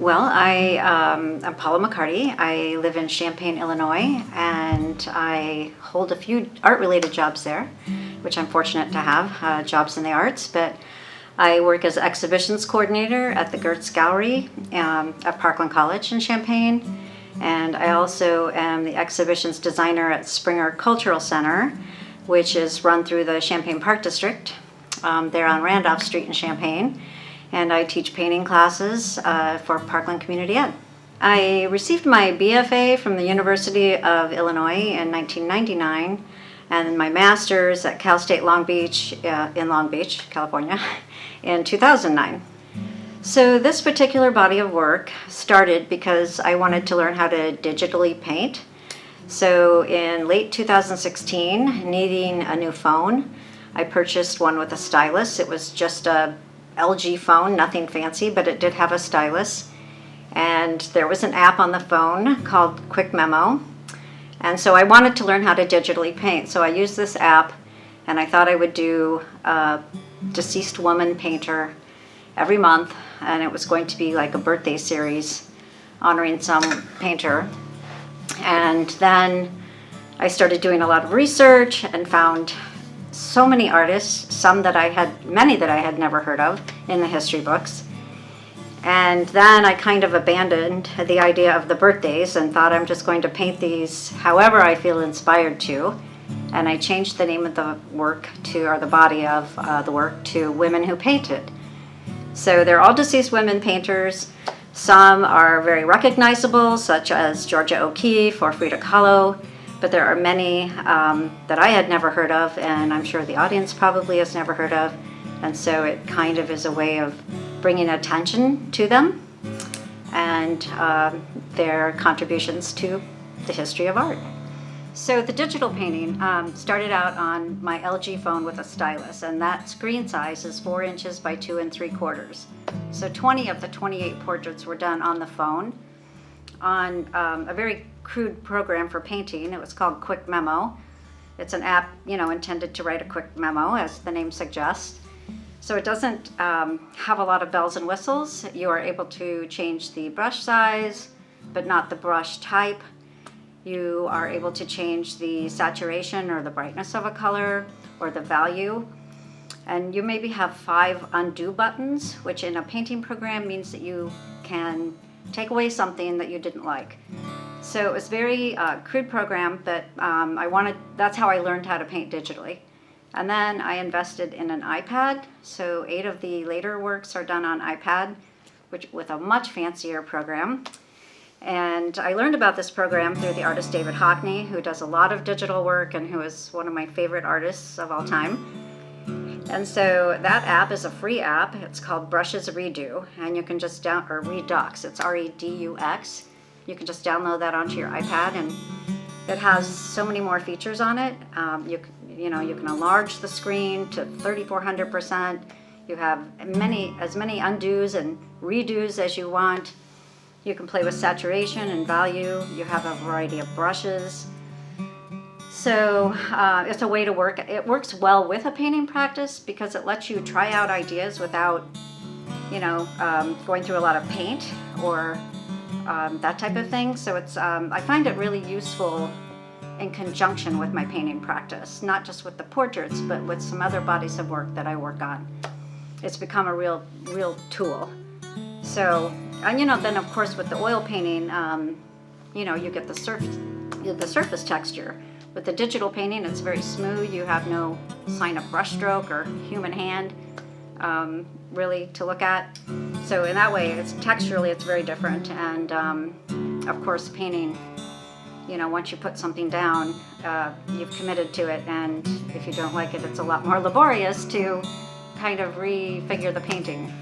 Well, I'm Paula McCarty. I live in Champaign, Illinois, and I hold a few art-related jobs there, which I'm fortunate to have, jobs in the arts. But I work as exhibitions coordinator at the Gertz Gallery at Parkland College in Champaign, and I also am the exhibitions designer at Springer Cultural Center, which is run through the Champaign Park District. They're on Randolph Street in Champaign. And I teach painting classes for Parkland Community Ed. I received my BFA from the University of Illinois in 1999 and my master's at Cal State Long Beach in Long Beach, California in 2009. So this particular body of work started because I wanted to learn how to digitally paint. So in late 2016, needing a new phone, I purchased one with a stylus. It was just a LG phone, nothing fancy, but it did have a stylus. And there was an app on the phone called Quick Memo. And so I wanted to learn how to digitally paint. So I used this app, and I thought I would do a deceased woman painter every month. And it was going to be like a birthday series honoring some painter. And then I started doing a lot of research and found so many artists, many that I had never heard of in the history books. And then I kind of abandoned the idea of the birthdays and thought I'm just going to paint these however I feel inspired to. And I changed the name of the work or the body of the work to Women Who Painted. So they're all deceased women painters. Some are very recognizable, such as Georgia O'Keeffe or Frida Kahlo. But there are many that I had never heard of, and I'm sure the audience probably has never heard of. And so it kind of is a way of bringing attention to them and their contributions to the history of art. So the digital painting started out on my LG phone with a stylus, and that screen size is 4 inches by 2 3/4. So 20 of the 28 portraits were done on the phone on a very crude program for painting. It was called Quick Memo. It's an app, intended to write a quick memo, as the name suggests. So it doesn't have a lot of bells and whistles. You are able to change the brush size, but not the brush type. You are able to change the saturation or the brightness of a color or the value. And you maybe have 5 undo buttons, which in a painting program means that you can take away something that you didn't like. So it was very crude program, but that's how I learned how to paint digitally. And then I invested in an iPad. So 8 of the later works are done on iPad, with a much fancier program. And I learned about this program through the artist David Hockney, who does a lot of digital work and who is one of my favorite artists of all time. And so that app is a free app. It's called Brushes Redo, and you can just or Redux. It's REDUX. You can just download that onto your iPad, and it has so many more features on it. You can enlarge the screen to 3,400%. You have as many undos and redos as you want. You can play with saturation and value. You have a variety of brushes. So it's a way to work. It works well with a painting practice because it lets you try out ideas without, going through a lot of paint or that type of thing. So I find it really useful in conjunction with my painting practice, not just with the portraits, but with some other bodies of work that I work on. It's become a real tool. So, and then of course with the oil painting, you get the surface texture. With the digital painting, it's very smooth. You have no sign of brush stroke or human hand really to look at. So in that way, texturally it's very different. And of course, painting, once you put something down, you've committed to it. And if you don't like it, it's a lot more laborious to kind of refigure the painting.